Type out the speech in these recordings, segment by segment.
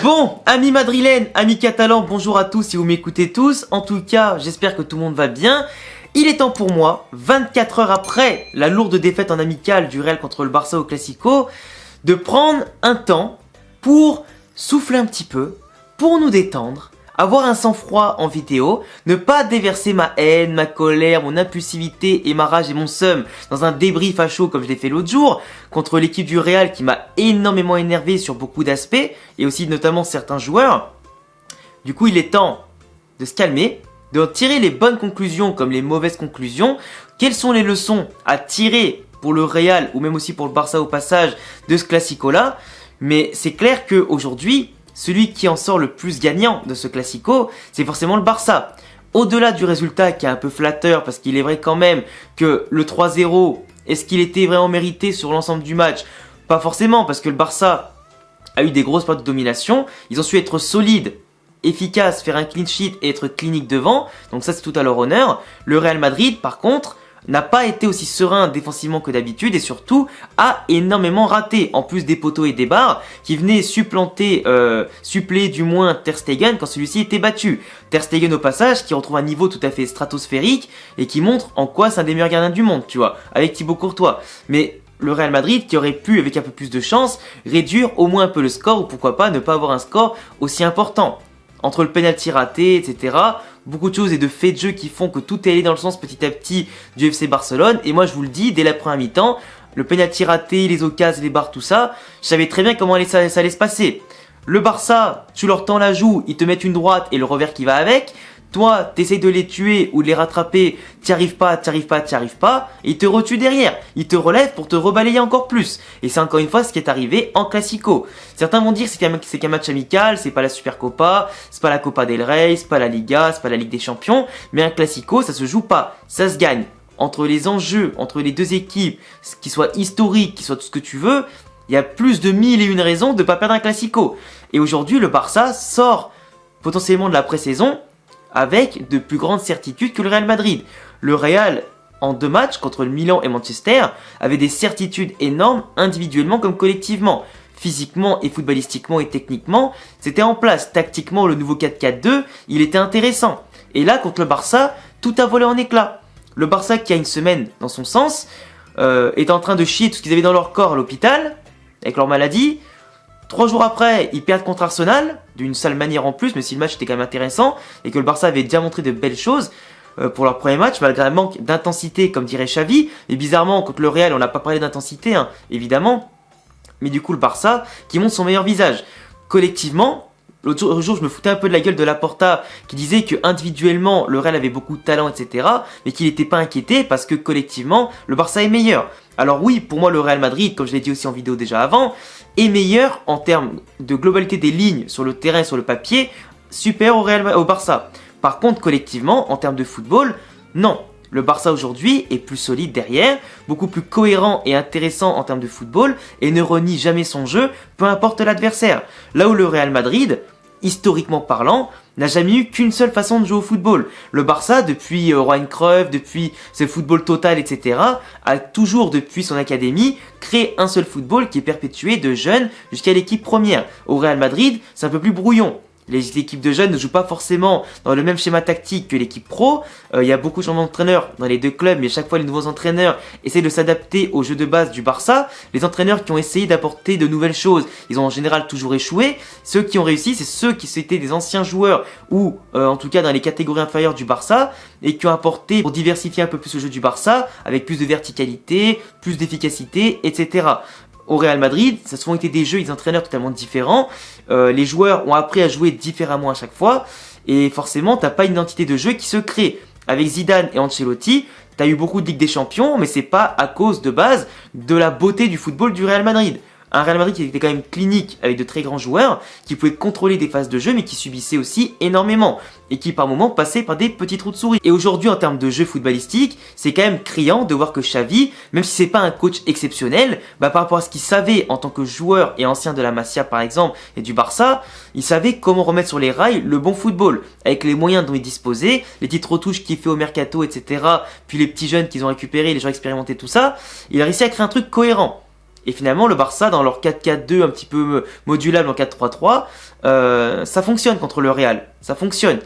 Bon, amis madrilènes, amis catalans, bonjour à tous si vous m'écoutez tous. En tout cas, j'espère que tout le monde va bien. Il est temps pour moi, 24 heures après la lourde défaite en amical du Real contre le Barça au Classico, de prendre un temps pour souffler un petit peu, pour nous détendre, avoir un sang-froid en vidéo, ne pas déverser ma haine, ma colère, mon impulsivité et ma rage et mon seum dans un débrief à chaud comme je l'ai fait l'autre jour contre l'équipe du Real qui m'a énormément énervé sur beaucoup d'aspects et aussi notamment certains joueurs. Du coup, il est temps de se calmer, de tirer les bonnes conclusions comme les mauvaises conclusions. Quelles sont les leçons à tirer pour le Real ou même aussi pour le Barça au passage de ce Classico-là? Mais c'est clair qu'aujourd'hui, celui qui en sort le plus gagnant de ce Classico, c'est forcément le Barça. Au-delà du résultat qui est un peu flatteur, parce qu'il est vrai quand même que le 3-0, est-ce qu'il était vraiment mérité sur l'ensemble du match? Pas forcément, parce que le Barça a eu des grosses parts de domination. Ils ont su être solides, efficaces, faire un clean sheet et être cliniques devant. Donc ça, c'est tout à leur honneur. Le Real Madrid, par contre, n'a pas été aussi serein défensivement que d'habitude et surtout a énormément raté, en plus des poteaux et des barres qui venaient suppléer du moins Ter Stegen quand celui-ci était battu. Ter Stegen au passage qui retrouve un niveau tout à fait stratosphérique et qui montre en quoi c'est un des meilleurs gardiens du monde, tu vois, avec Thibaut Courtois. Mais le Real Madrid qui aurait pu, avec un peu plus de chance, réduire au moins un peu le score ou pourquoi pas ne pas avoir un score aussi important. Entre le penalty raté, etc., beaucoup de choses et de faits de jeu qui font que tout est allé dans le sens petit à petit du FC Barcelone. Et moi, je vous le dis, dès la première mi-temps, le penalty raté, les occasions, les barres, tout ça, je savais très bien comment ça allait se passer. Le Barça, tu leur tends la joue, ils te mettent une droite et le revers qui va avec. Toi, t'essayes de les tuer ou de les rattraper, t'y arrives pas, et ils te retuent derrière. Ils te relèvent pour te rebalayer encore plus. Et c'est encore une fois ce qui est arrivé en Classico. Certains vont dire que c'est qu'un match amical, c'est pas la Supercopa, c'est pas la Copa del Rey, c'est pas la Liga, c'est pas la Ligue des Champions. Mais un Classico, ça se joue pas, ça se gagne. Entre les enjeux, entre les deux équipes, qui soient historiques, qui soient tout ce que tu veux, il y a plus de 1001 raisons de pas perdre un Classico. Et aujourd'hui, le Barça sort potentiellement de la pré-saison avec de plus grandes certitudes que le Real Madrid. Le Real, en 2 matchs contre le Milan et Manchester, avait des certitudes énormes individuellement comme collectivement. Physiquement et footballistiquement et techniquement, c'était en place. Tactiquement, le nouveau 4-4-2, il était intéressant. Et là, contre le Barça, tout a volé en éclats. Le Barça, qui a une semaine dans son sens, est en train de chier tout ce qu'ils avaient dans leur corps à l'hôpital, avec leur maladie. 3 jours après, ils perdent contre Arsenal, d'une sale manière en plus, mais si le match était quand même intéressant, et que le Barça avait déjà montré de belles choses pour leur premier match, malgré un manque d'intensité, comme dirait Xavi. Et bizarrement, contre le Real, on n'a pas parlé d'intensité, hein, évidemment. Mais du coup, le Barça, qui montre son meilleur visage. Collectivement, l'autre jour, je me foutais un peu de la gueule de Laporta, qui disait que individuellement, le Real avait beaucoup de talent, etc., mais qu'il n'était pas inquiété, parce que collectivement, le Barça est meilleur. Alors oui, pour moi, le Real Madrid, comme je l'ai dit aussi en vidéo déjà avant, est meilleur en termes de globalité des lignes sur le terrain et sur le papier, supérieur au Barça. Par contre, collectivement, en termes de football, non. Le Barça aujourd'hui est plus solide derrière, beaucoup plus cohérent et intéressant en termes de football et ne renie jamais son jeu, peu importe l'adversaire. Là où le Real Madrid, historiquement parlant, n'a jamais eu qu'une seule façon de jouer au football. Le Barça, depuis Johan Cruyff, depuis ce football total, etc., a toujours, depuis son académie, créé un seul football qui est perpétué de jeunes jusqu'à l'équipe première. Au Real Madrid, c'est un peu plus brouillon. Les équipes de jeunes ne jouent pas forcément dans le même schéma tactique que l'équipe pro. Il y a beaucoup de changements d'entraîneurs dans les deux clubs, mais chaque fois les nouveaux entraîneurs essaient de s'adapter au jeu de base du Barça. Les entraîneurs qui ont essayé d'apporter de nouvelles choses, ils ont en général toujours échoué. Ceux qui ont réussi, c'est ceux qui étaient des anciens joueurs ou en tout cas dans les catégories inférieures du Barça et qui ont apporté pour diversifier un peu plus le jeu du Barça avec plus de verticalité, plus d'efficacité, etc. Au Real Madrid, ça a souvent été des jeux et des entraîneurs totalement différents. Les joueurs ont appris à jouer différemment à chaque fois. Et forcément, t'as pas une identité de jeu qui se crée. Avec Zidane et Ancelotti, t'as eu beaucoup de Ligue des Champions, mais c'est pas à cause de base de la beauté du football du Real Madrid. Un Real Madrid qui était quand même clinique avec de très grands joueurs, qui pouvaient contrôler des phases de jeu, mais qui subissaient aussi énormément. Et qui par moments passaient par des petits trous de souris. Et aujourd'hui, en termes de jeu footballistique, c'est quand même criant de voir que Xavi, même si c'est pas un coach exceptionnel, par rapport à ce qu'il savait en tant que joueur et ancien de la Masia par exemple, et du Barça, il savait comment remettre sur les rails le bon football, avec les moyens dont il disposait, les petites retouches qu'il fait au mercato, etc., puis les petits jeunes qu'ils ont récupérés, les gens expérimentés, tout ça, il a réussi à créer un truc cohérent. Et finalement, le Barça, dans leur 4-4-2 un petit peu modulable en 4-3-3, ça fonctionne contre le Real. Ça fonctionne.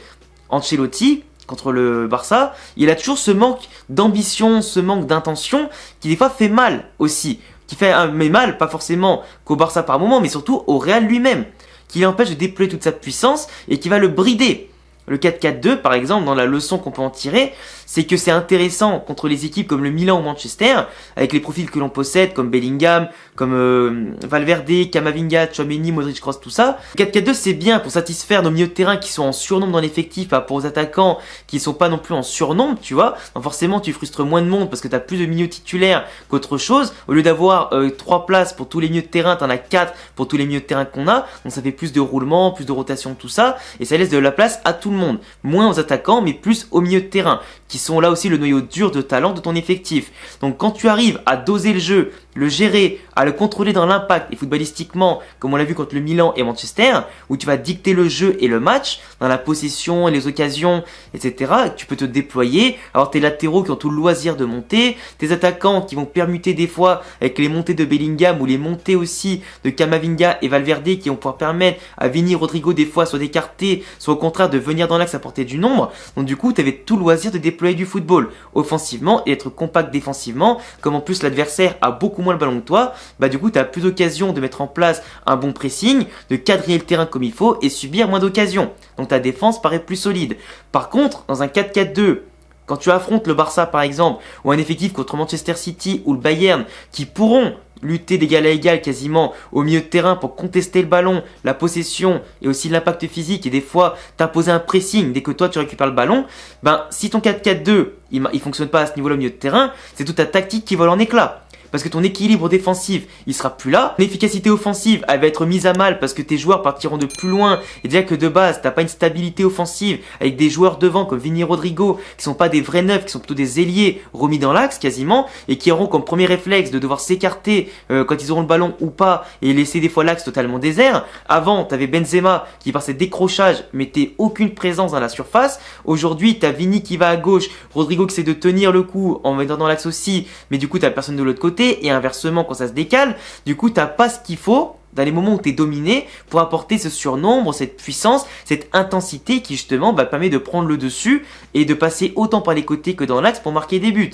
Ancelotti, contre le Barça, il a toujours ce manque d'ambition, ce manque d'intention, qui des fois fait mal aussi. Qui fait mais mal, pas forcément qu'au Barça par moment, mais surtout au Real lui-même. Qui l'empêche de déployer toute sa puissance et qui va le brider. Le 4-4-2, par exemple, dans la leçon qu'on peut en tirer, c'est que c'est intéressant contre les équipes comme le Milan ou Manchester, avec les profils que l'on possède, comme Bellingham, comme Valverde, Camavinga, Tchouaméni, Modric, Kroos, tout ça. Le 4-4-2, c'est bien pour satisfaire nos milieux de terrain qui sont en surnombre dans l'effectif, par rapport aux attaquants qui sont pas non plus en surnombre, tu vois. Donc forcément, tu frustres moins de monde parce que tu as plus de milieux titulaires qu'autre chose. Au lieu d'avoir 3 places pour tous les milieux de terrain, t'en as 4 pour tous les milieux de terrain qu'on a. Donc ça fait plus de roulement, plus de rotation, tout ça. Et ça laisse de la place à tout le monde. Moins aux attaquants, mais plus aux milieux de terrain, qui sont là aussi le noyau dur de talent de ton effectif. Donc quand tu arrives à doser le jeu, le gérer, à le contrôler dans l'impact et footballistiquement, comme on l'a vu contre le Milan et Manchester, où tu vas dicter le jeu et le match, dans la possession, les occasions, etc., tu peux te déployer, avoir tes latéraux qui ont tout le loisir de monter, tes attaquants qui vont permuter des fois avec les montées de Bellingham ou les montées aussi de Camavinga et Valverde qui vont pouvoir permettre à Vini, Rodrigo des fois soit d'écarter, soit au contraire de venir dans l'axe apporter du nombre. Donc du coup, tu avais tout le loisir de déployer du football offensivement et être compact défensivement, comme en plus l'adversaire a beaucoup moins le ballon que toi, bah du coup tu as plus d'occasions de mettre en place un bon pressing, de quadriller le terrain comme il faut et subir moins d'occasions. Donc ta défense paraît plus solide. Par contre, dans un 4-4-2, quand tu affrontes le Barça par exemple, ou un effectif contre Manchester City ou le Bayern, qui pourront lutter d'égal à égal quasiment au milieu de terrain pour contester le ballon, la possession et aussi l'impact physique et des fois t'imposer un pressing dès que toi tu récupères le ballon, ben si ton 4-4-2 il fonctionne pas à ce niveau-là au milieu de terrain, c'est toute ta tactique qui vole en éclats. Parce que ton équilibre défensif, il sera plus là. L'efficacité offensive, elle va être mise à mal parce que tes joueurs partiront de plus loin. Et déjà que de base, t'as pas une stabilité offensive avec des joueurs devant comme Vini, Rodrigo, qui sont pas des vrais neufs, qui sont plutôt des ailiers remis dans l'axe quasiment, et qui auront comme premier réflexe de devoir s'écarter quand ils auront le ballon ou pas, et laisser des fois l'axe totalement désert. Avant, t'avais Benzema qui par ses décrochages mettait aucune présence dans la surface. Aujourd'hui, t'as Vini qui va à gauche, Rodrigo qui essaie de tenir le coup en mettant dans l'axe aussi, mais du coup t'as personne de l'autre côté. Et inversement quand ça se décale, du coup t'as pas ce qu'il faut dans les moments où tu es dominé pour apporter ce surnombre, cette puissance, cette intensité qui justement permet de prendre le dessus et de passer autant par les côtés que dans l'axe pour marquer des buts.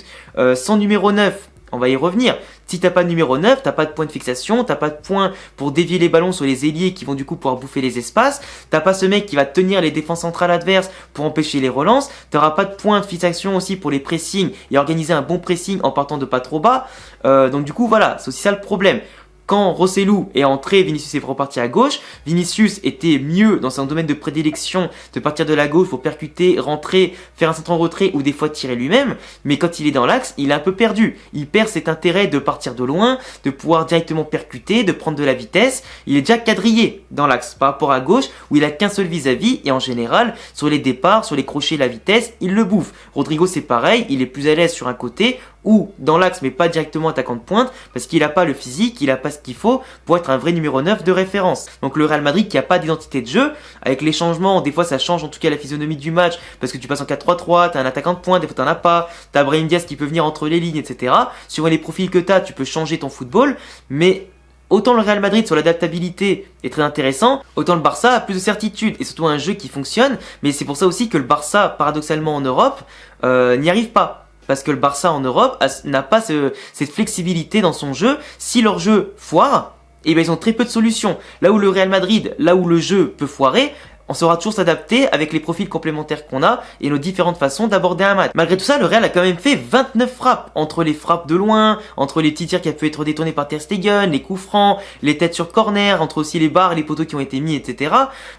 Sans numéro 9, on va y revenir. Si t'as pas de numéro 9, t'as pas de point de fixation, t'as pas de point pour dévier les ballons sur les ailiers qui vont du coup pouvoir bouffer les espaces, t'as pas ce mec qui va tenir les défenses centrales adverses pour empêcher les relances, t'auras pas de point de fixation aussi pour les pressings et organiser un bon pressing en partant de pas trop bas. Donc du coup voilà, c'est aussi ça le problème. Quand Rossellou est entré, Vinicius est reparti à gauche. Vinicius était mieux dans son domaine de prédilection de partir de la gauche pour percuter, rentrer, faire un centre en retrait ou des fois tirer lui-même. Mais quand il est dans l'axe, il est un peu perdu. Il perd cet intérêt de partir de loin, de pouvoir directement percuter, de prendre de la vitesse. Il est déjà quadrillé dans l'axe par rapport à gauche où il a qu'un seul vis-à-vis et en général, sur les départs, sur les crochets, la vitesse, il le bouffe. Rodrigo c'est pareil, il est plus à l'aise sur un côté ou dans l'axe mais pas directement attaquant de pointe parce qu'il n'a pas le physique, il n'a pas ce qu'il faut pour être un vrai numéro 9 de référence. Donc le Real Madrid qui n'a pas d'identité de jeu, avec les changements, des fois ça change en tout cas la physionomie du match parce que tu passes en 4-3-3, t'as un attaquant de pointe, des fois t'en as pas, t'as Brahim Diaz qui peut venir entre les lignes, etc. Suivant les profils que t'as, tu peux changer ton football, mais autant le Real Madrid sur l'adaptabilité est très intéressant, autant le Barça a plus de certitude et surtout un jeu qui fonctionne, mais c'est pour ça aussi que le Barça, paradoxalement en Europe, n'y arrive pas. Parce que le Barça en Europe n'a pas cette flexibilité dans son jeu. Si leur jeu foire, eh bien ils ont très peu de solutions. Là où le Real Madrid, là où le jeu peut foirer, on saura toujours s'adapter avec les profils complémentaires qu'on a et nos différentes façons d'aborder un match. Malgré tout ça, le Real a quand même fait 29 frappes, entre les frappes de loin, entre les petits tirs qui a pu être détournés par Ter Stegen, les coups francs, les têtes sur corner, entre aussi les barres, les poteaux qui ont été mis, etc.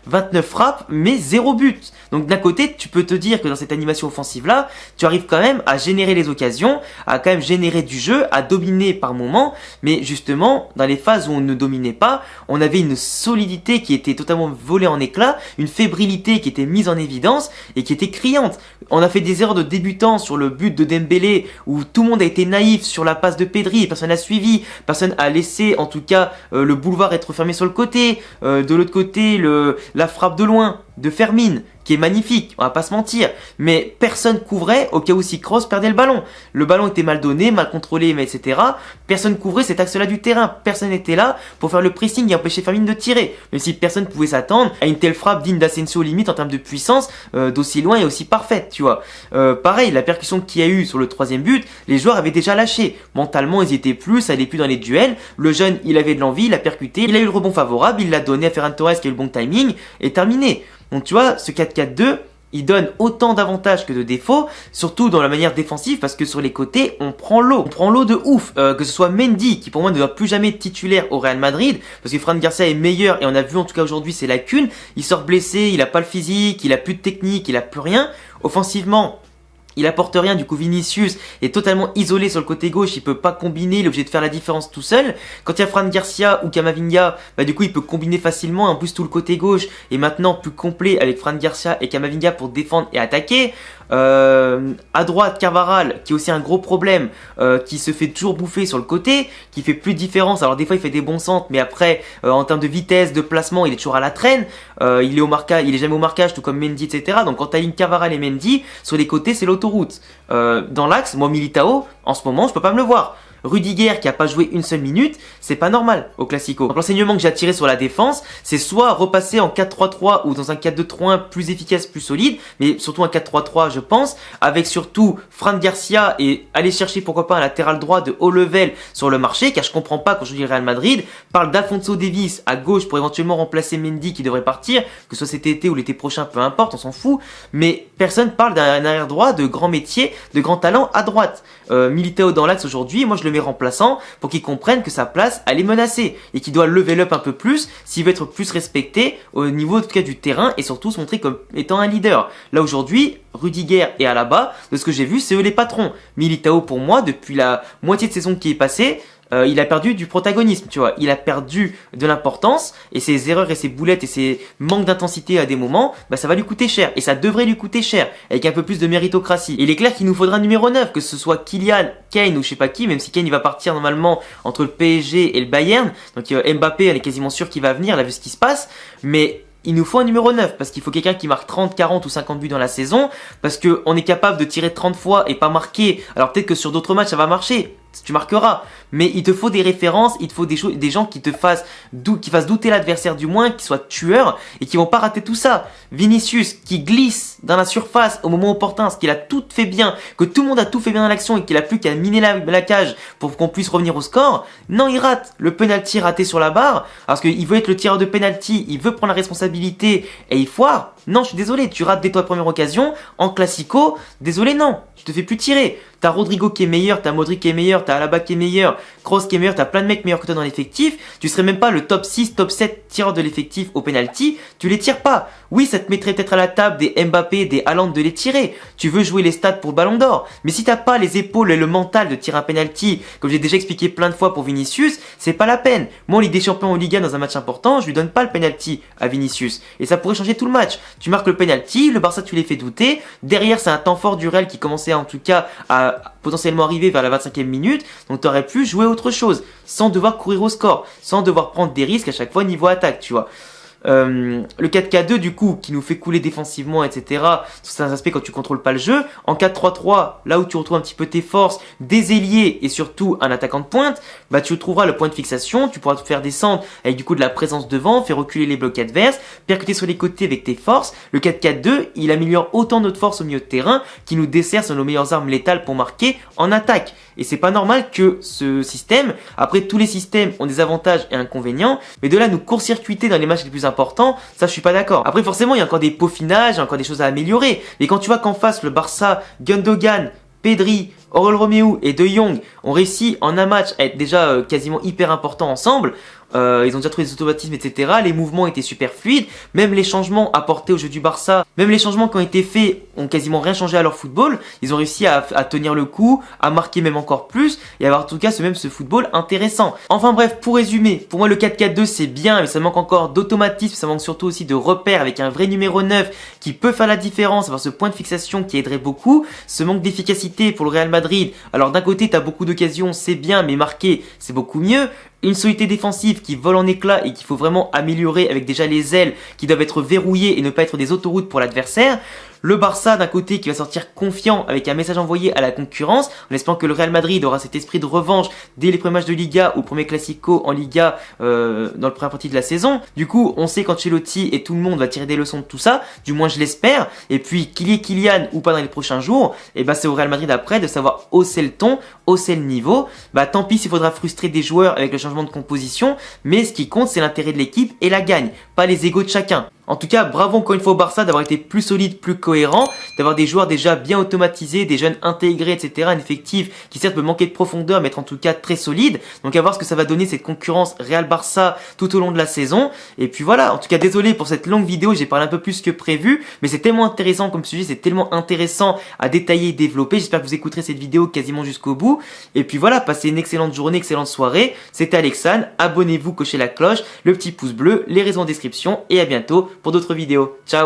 29 frappes, mais 0 but. Donc d'un côté, tu peux te dire que dans cette animation offensive-là, tu arrives quand même à générer les occasions, à quand même générer du jeu, à dominer par moments, mais justement, dans les phases où on ne dominait pas, on avait une solidité qui était totalement volée en éclats, une fébrilité qui était mise en évidence et qui était criante. On a fait des erreurs de débutants sur le but de Dembélé où tout le monde a été naïf sur la passe de Pedri et personne n'a suivi, personne a laissé en tout cas le boulevard être fermé sur le côté, de l'autre côté la frappe de loin de Fermin qui est magnifique, on va pas se mentir, mais personne couvrait au cas où si Kroos perdait le ballon. Le ballon était mal donné, mal contrôlé, mais etc. Personne couvrait cet axe-là du terrain, personne n'était là pour faire le pressing et empêcher Firmino de tirer, même si personne pouvait s'attendre à une telle frappe digne d'Asensio limite en termes de puissance, d'aussi loin et aussi parfaite, tu vois. Pareil, la percussion qu'il y a eu sur le troisième but, les joueurs avaient déjà lâché. Mentalement, ils y étaient plus, ça allait plus dans les duels. Le jeune, il avait de l'envie, il a percuté, il a eu le rebond favorable, il l'a donné à Ferran Torres qui a eu le bon timing, et terminé. Donc tu vois, ce 4-4-2, il donne autant d'avantages que de défauts, surtout dans la manière défensive, parce que sur les côtés, on prend l'eau. On prend l'eau de ouf. Que ce soit Mendy, qui pour moi ne doit plus jamais être titulaire au Real Madrid, parce que Fran Garcia est meilleur, et on a vu en tout cas aujourd'hui ses lacunes. Il sort blessé, il a pas le physique, il a plus de technique, il a plus rien. Offensivement, il apporte rien, du coup Vinicius est totalement isolé sur le côté gauche, il peut pas combiner, il est obligé de faire la différence tout seul. Quand il y a Fran Garcia ou Camavinga, bah du coup il peut combiner facilement, en plus tout le côté gauche est maintenant plus complet avec Fran Garcia et Camavinga pour défendre et attaquer. À droite, Carvajal, qui est aussi un gros problème, qui se fait toujours bouffer sur le côté, qui fait plus de différence. Alors des fois il fait des bons centres, mais après en termes de vitesse, de placement, il est toujours à la traîne. Il est jamais au marquage, tout comme Mendy, etc. Donc quand t'alignes Carvajal et Mendy, sur les côtés c'est l'autoroute. Dans l'axe, moi Militao, en ce moment je peux pas me le voir. Rudiger qui a pas joué une seule minute, c'est pas normal au Classico. Donc l'enseignement que j'ai attiré sur la défense, c'est soit repasser en 4-3-3 ou dans un 4-2-3-1 plus efficace, plus solide, mais surtout un 4-3-3 je pense, avec surtout Fran Garcia et aller chercher pourquoi pas un latéral droit de haut level sur le marché, car je comprends pas quand je dis Real Madrid, parle d'Alphonso Davies à gauche pour éventuellement remplacer Mendy qui devrait partir, que ce soit cet été ou l'été prochain, peu importe, on s'en fout, mais personne parle d'un arrière droit de grand métier, de grand talent à droite. Militao dans l'axe aujourd'hui, moi je le mets remplaçant pour qu'il comprenne que sa place elle est menacée et qu'il doit level up un peu plus s'il veut être plus respecté au niveau en tout cas du terrain et surtout se montrer comme étant un leader. Là aujourd'hui, Rudiger et Alaba, de ce que j'ai vu, c'est eux les patrons. Militao pour moi, depuis la moitié de saison qui est passée, il a perdu du protagonisme, tu vois. Il a perdu de l'importance et ses erreurs et ses boulettes et ses manques d'intensité à des moments, bah ça va lui coûter cher et ça devrait lui coûter cher avec un peu plus de méritocratie. Et il est clair qu'il nous faudra un numéro 9, que ce soit Kylian, Kane ou je sais pas qui, même si Kane il va partir normalement entre le PSG et le Bayern. Donc Mbappé, elle est quasiment sûre qu'il va venir, elle a vu ce qui se passe, mais il nous faut un numéro 9 parce qu'il faut quelqu'un qui marque 30, 40 ou 50 buts dans la saison parce que on est capable de tirer 30 fois et pas marquer. Alors peut-être que sur d'autres matchs ça va marcher, tu marqueras, mais il te faut des références, il te faut des gens qui te fassent douter l'adversaire du moins, qui soient tueurs et qui vont pas rater tout ça. Vinicius qui glisse dans la surface au moment opportun, ce qu'il a tout fait bien, que tout le monde a tout fait bien dans l'action et qu'il a plus qu'à miner la cage pour qu'on puisse revenir au score. Non, il rate le penalty raté sur la barre parce qu'il veut être le tireur de penalty, il veut prendre la responsabilité et il foire. Non, je suis désolé, tu rates dès ta première occasion en Classico. Désolé, non, je te fais plus tirer. T'as Rodrigo qui est meilleur, t'as Modric qui est meilleur, t'as Alaba qui est meilleur, Kroos qui est meilleur, t'as plein de mecs meilleurs que toi dans l'effectif. Tu serais même pas le top 6, top 7 tireur de l'effectif au penalty. Tu les tires pas. Oui, ça te mettrait peut-être à la table des Mbappé, des Haaland de les tirer. Tu veux jouer les stats pour le Ballon d'Or. Mais si t'as pas les épaules et le mental de tirer un penalty, comme j'ai déjà expliqué plein de fois pour Vinicius, c'est pas la peine. Moi, en Ligue des Champions en Liga dans un match important, je lui donne pas le penalty à Vinicius. Et ça pourrait changer tout le match. Tu marques le penalty, le Barça tu les fais douter. Derrière, c'est un temps fort du Real qui commençait en tout cas à potentiellement arriver vers la 25e minute. Donc tu aurais pu jouer autre chose sans devoir courir au score, sans devoir prendre des risques à chaque fois niveau attaque, tu vois. Le 4K2 du coup qui nous fait couler défensivement etc, c'est un aspect quand tu contrôles pas le jeu. En 4-3-3 là où tu retrouves un petit peu tes forces, des ailiers et surtout un attaquant de pointe, bah tu trouveras le point de fixation, tu pourras te faire descendre avec du coup de la présence devant, faire reculer les blocs adverses, percuter sur les côtés avec tes forces. Le 4-4-2 il améliore autant notre force au milieu de terrain qui nous dessert sur nos meilleures armes létales pour marquer en attaque. Et c'est pas normal que ce système, après tous les systèmes ont des avantages et inconvénients, mais de là nous court-circuiter dans les matchs les plus importants, ça je suis pas d'accord. Après forcément il y a encore des peaufinages, il y a encore des choses à améliorer, mais quand tu vois qu'en face le Barça, Gundogan, Pedri, Aurel Romeu et De Jong ont réussi en un match à être déjà quasiment hyper importants ensemble, ils ont déjà trouvé des automatismes, etc. Les mouvements étaient super fluides. Même les changements apportés au jeu du Barça, même les changements qui ont été faits ont quasiment rien changé à leur football. Ils ont réussi à tenir le coup, à marquer même encore plus et avoir en tout cas ce football intéressant. Enfin bref, pour résumer, pour moi le 4-4-2 c'est bien, mais ça manque encore d'automatisme, ça manque surtout aussi de repères avec un vrai numéro 9 qui peut faire la différence, avoir ce point de fixation qui aiderait beaucoup. Ce manque d'efficacité pour le Real Madrid. Alors d'un côté t'as beaucoup d'occasions, c'est bien, mais marquer c'est beaucoup mieux. une solidité défensive qui vole en éclats et qu'il faut vraiment améliorer avec déjà les ailes qui doivent être verrouillées et ne pas être des autoroutes pour l'adversaire. Le Barça d'un côté qui va sortir confiant avec un message envoyé à la concurrence en espérant que le Real Madrid aura cet esprit de revanche dès les premiers matchs de Liga ou premier Classico en Liga dans la première partie de la saison. Du coup on sait qu'Ancelotti et tout le monde va tirer des leçons de tout ça, du moins je l'espère, et puis qu'il y ait Kylian ou pas dans les prochains jours, et c'est au Real Madrid après de savoir hausser le ton, hausser le niveau. Tant pis s'il faudra frustrer des joueurs avec le changement de composition, mais ce qui compte c'est l'intérêt de l'équipe et la gagne, pas les égos de chacun. En tout cas, bravo encore une fois au Barça d'avoir été plus solide, plus cohérent, d'avoir des joueurs déjà bien automatisés, des jeunes intégrés, etc. Un effectif qui certes peut manquer de profondeur, mais être en tout cas très solide. Donc à voir ce que ça va donner cette concurrence Real-Barça tout au long de la saison. Et puis voilà, en tout cas désolé pour cette longue vidéo, j'ai parlé un peu plus que prévu, mais c'est tellement intéressant comme sujet, c'est tellement intéressant à détailler et développer. J'espère que vous écouterez cette vidéo quasiment jusqu'au bout. Et puis voilà, passez une excellente journée, excellente soirée. C'était Alexandre, abonnez-vous, cochez la cloche, le petit pouce bleu, les réseaux en description et à bientôt pour d'autres vidéos. Ciao!